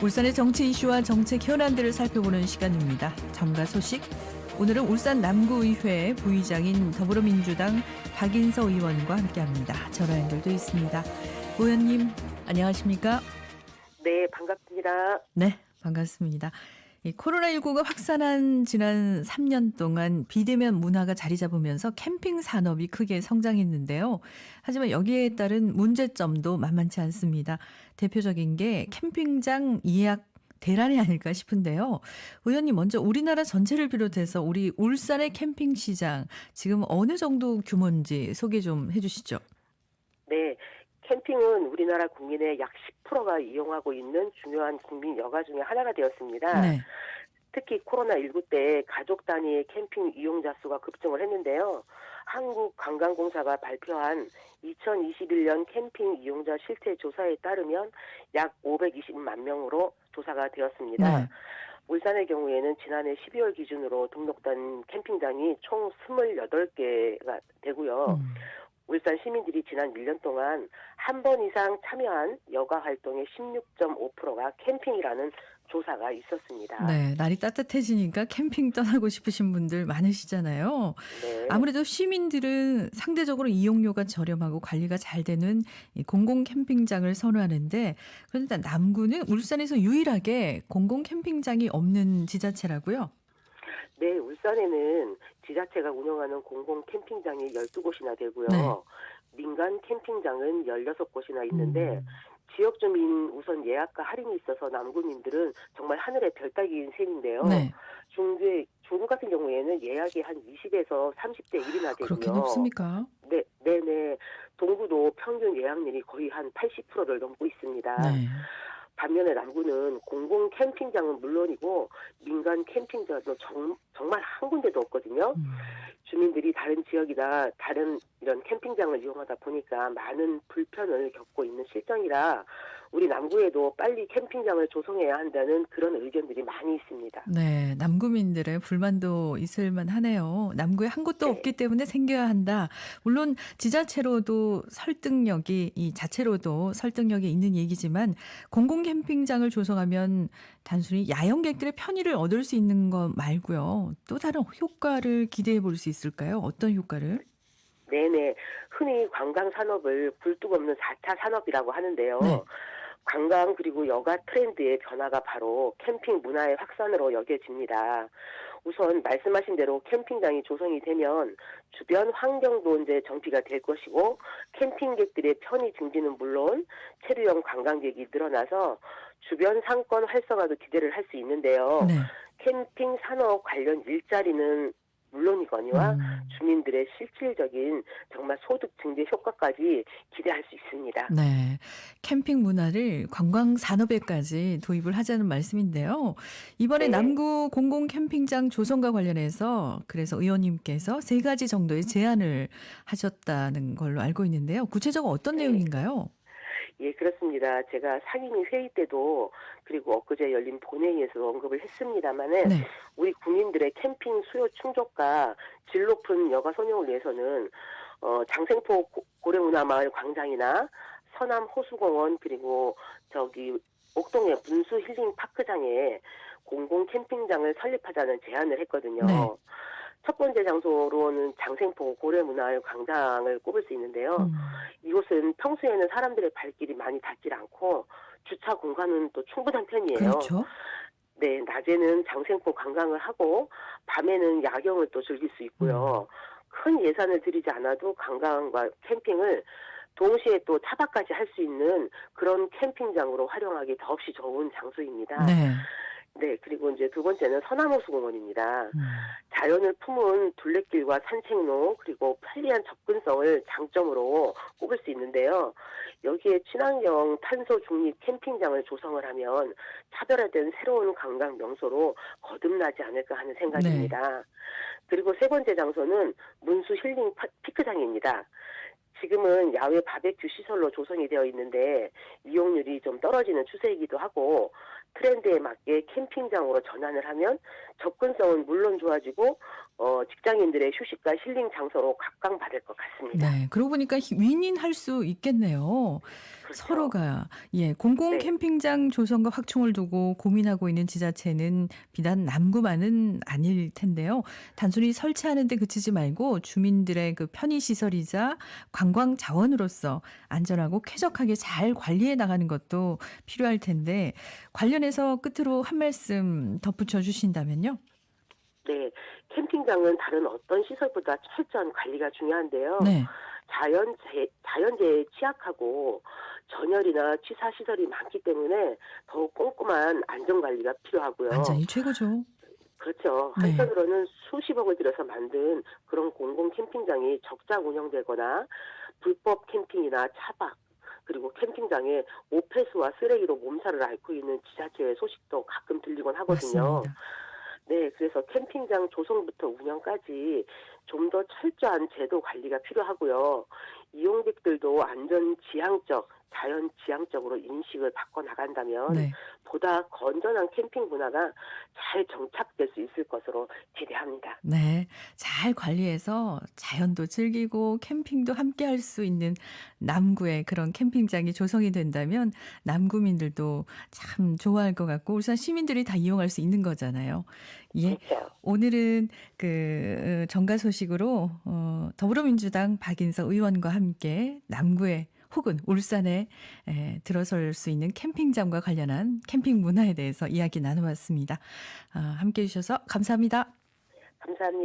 울산의 정치 이슈와 정책 현안들을 살펴보는 시간입니다. 정가 소식. 오늘은 울산 남구의회 부의장인 더불어민주당 박인서 의원과 함께합니다. 전화 연결도 있습니다. 의원님, 안녕하십니까? 네, 반갑습니다. 네, 반갑습니다. 이 코로나19가 확산한 지난 3년 동안 비대면 문화가 자리 잡으면서 캠핑 산업이 크게 성장했는데요. 하지만 여기에 따른 문제점도 만만치 않습니다. 대표적인 게 캠핑장 예약 대란이 아닐까 싶은데요. 의원님, 먼저 우리나라 전체를 비롯해서 우리 울산의 캠핑 시장 지금 어느 정도 규모인지 소개 좀 해주시죠. 네, 캠핑은 우리나라 국민의 약 10%가 이용하고 있는 중요한 국민 여가 중에 하나가 되었습니다. 네. 특히 코로나19 때 가족 단위의 캠핑 이용자 수가 급증을 했는데요. 한국관광공사가 발표한 2021년 캠핑 이용자 실태 조사에 따르면 약 520만 명으로 조사가 되었습니다. 네. 울산의 경우에는 지난해 12월 기준으로 등록된 캠핑장이 총 28개가 되고요. 울산 시민들이 지난 1년 동안 한 번 이상 참여한 여가 활동의 16.5%가 캠핑이라는 조사가 있었습니다. 네, 날이 따뜻해지니까 캠핑 떠나고 싶으신 분들 많으시잖아요. 네. 아무래도 시민들은 상대적으로 이용료가 저렴하고 관리가 잘 되는 이 공공 캠핑장을 선호하는데, 그런데 남구는 울산에서 유일하게 공공 캠핑장이 없는 지자체라고요? 네, 울산에는 지자체가 운영하는 공공 캠핑장이 12곳이나 되고요. 네. 민간 캠핑장은 16곳이나 있는데 지역 주민 우선 예약과 할인이 있어서 남구민들은 정말 하늘의 별 따기인 셈인데요. 네. 중구 같은 경우에는 예약이 한 20에서 30대 1이나 되고요. 그렇게 높습니까? 네네. 동구도 평균 예약률이 거의 한 80%를 넘고 있습니다. 네. 반면에 남구는 공공 캠핑장은 물론이고 민간 캠핑장도 정말 한 군데도 없거든요. 주민들이 다른 지역이나 다른 이런 캠핑장을 이용하다 보니까 많은 불편을 겪고 있는 실정이라 우리 남구에도 빨리 캠핑장을 조성해야 한다는 그런 의견들이 많이 있습니다. 네, 남구민들의 불만도 있을 만하네요. 남구에 한 곳도 네. 없기 때문에 생겨야 한다. 물론 지자체로도 설득력이 이 자체로도 설득력이 있는 얘기지만 공공 캠핑장을 조성하면 단순히 야영객들의 편의를 얻을 수 있는 것 말고요. 또 다른 효과를 기대해 볼 수 있을까요? 어떤 효과를? 네네. 흔히 관광 산업을 굴뚝 없는 4차 산업이라고 하는데요. 네. 관광 그리고 여가 트렌드의 변화가 바로 캠핑 문화의 확산으로 여겨집니다. 우선 말씀하신 대로 캠핑장이 조성이 되면 주변 환경도 이제 정비가 될 것이고 캠핑객들의 편의 증진은 물론 체류형 관광객이 늘어나서 주변 상권 활성화도 기대를 할 수 있는데요. 네. 캠핑 산업 관련 일자리는 물론이거니와 주민들의 실질적인 정말 소득 증대 효과까지 기대할 수 있습니다. 네. 캠핑 문화를 관광 산업에까지 도입을 하자는 말씀인데요. 이번에 네. 남구 공공 캠핑장 조성과 관련해서 그래서 의원님께서 3가지 정도의 제안을 하셨다는 걸로 알고 있는데요. 구체적으로 어떤 네. 내용인가요? 예, 그렇습니다. 제가 상임위 회의 때도 그리고 엊그제 열린 본회의에서 언급을 했습니다마는 네. 우리 국민들의 캠핑 수요 충족과 질 높은 여가 선용을 위해서는 장생포 고래문화마을 광장이나 서남 호수공원 그리고 옥동의 분수 힐링 파크장에 공공 캠핑장을 설립하자는 제안을 했거든요. 네. 첫 번째 장소로는 장생포 고래문화마을 광장을 꼽을 수 있는데요. 이곳은 평소에는 사람들의 발길이 많이 닿질 않고 주차 공간은 또 충분한 편이에요. 그렇죠. 네, 낮에는 장생포 관광을 하고 밤에는 야경을 또 즐길 수 있고요. 큰 예산을 들이지 않아도 관광과 캠핑을 동시에 또 차박까지 할 수 있는 그런 캠핑장으로 활용하기 더없이 좋은 장소입니다. 네. 네, 그리고 이제 두 번째는 서남호수공원입니다. 자연을 품은 둘레길과 산책로 그리고 편리한 접근성을 장점으로 꼽을 수 있는데요. 여기에 친환경 탄소 중립 캠핑장을 조성을 하면 차별화된 새로운 관광 명소로 거듭나지 않을까 하는 생각입니다. 그리고 세 번째 장소는 문수 힐링 피크장입니다. 지금은 야외 바베큐 시설로 조성이 되어 있는데 이용률이 좀 떨어지는 추세이기도 하고 트렌드에 맞게 캠핑장으로 전환을 하면 접근성은 물론 좋아지고 직장인들의 휴식과 힐링 장소로 각광받을 것 같습니다. 네. 그러고 보니까 윈윈할 수 있겠네요. 그렇죠. 서로가 공공 네. 캠핑장 조성과 확충을 두고 고민하고 있는 지자체는 비단 남구만은 아닐 텐데요. 단순히 설치하는 데 그치지 말고 주민들의 그 편의 시설이자 관광 자원으로서 안전하고 쾌적하게 잘 관리해 나가는 것도 필요할 텐데 관련해서 끝으로 한 말씀 덧붙여 주신다면요. 네. 캠핑장은 다른 어떤 시설보다 철저한 관리가 중요한데요. 네. 자연재해에 취약하고 전열이나 취사 시설이 많기 때문에 더욱 꼼꼼한 안전관리가 필요하고요. 안전이 최고죠. 그렇죠. 네. 한편으로는 수십억을 들여서 만든 그런 공공 캠핑장이 적자 운영되거나 불법 캠핑이나 차박, 그리고 캠핑장에 오폐수와 쓰레기로 몸살을 앓고 있는 지자체의 소식도 가끔 들리곤 하거든요. 맞습니다. 네, 그래서 캠핑장 조성부터 운영까지 좀 더 철저한 제도 관리가 필요하고요. 이용객들도 안전 지향적, 자연 지향적으로 인식을 바꿔 나간다면 네. 보다 건전한 캠핑 문화가 잘 정착될 수 있을 것으로 기대합니다. 네. 잘 관리해서 자연도 즐기고 캠핑도 함께 할 수 있는 남구의 그런 캠핑장이 조성이 된다면 남구민들도 참 좋아할 것 같고 울산 시민들이 다 이용할 수 있는 거잖아요. 예. 그렇죠. 오늘은 정가 소식으로 더불어민주당 박인서 의원과 함께 남구에 혹은 울산에 들어설 수 있는 캠핑장과 관련한 캠핑 문화에 대해서 이야기 나눠봤습니다. 함께해 주셔서 감사합니다. 감사합니다.